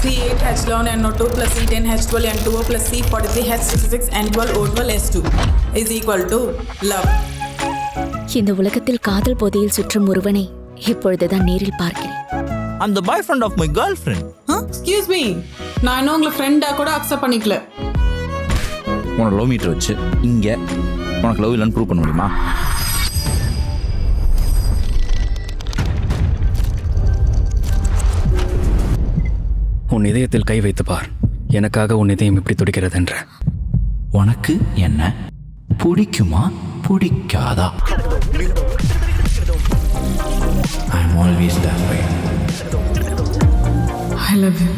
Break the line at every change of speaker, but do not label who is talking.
C8H11NO2 plus C10H12N2O plus C43H66N12O12S2 is equal to love.
இந்த உலகத்தில் காதல் போதையில் சுற்றும் ஒருவனை இப்பொழுதுதான் நேரில் பார்க்கிறேன்.
I'm the boyfriend of my girlfriend.
Excuse me. நான் இன்னும் உங்களை ஃப்ரெண்டா கூட அக்செப்ட் பண்ணிக்கல.
உன்னோட லவ் மீட்டர் வச்சு இங்கே உனக்கு லவ் இல்லைன்னு ப்ரூவ் பண்ண முடியுமா?
உன் இதயத்தில் கை வைத்து பார். எனக்காக உன் இதயம் எப்படி துடிக்கிறது என்ற.
உனக்கு என்ன பிடிக்குமா பிடிக்காதா? I'm always that way.
I love you.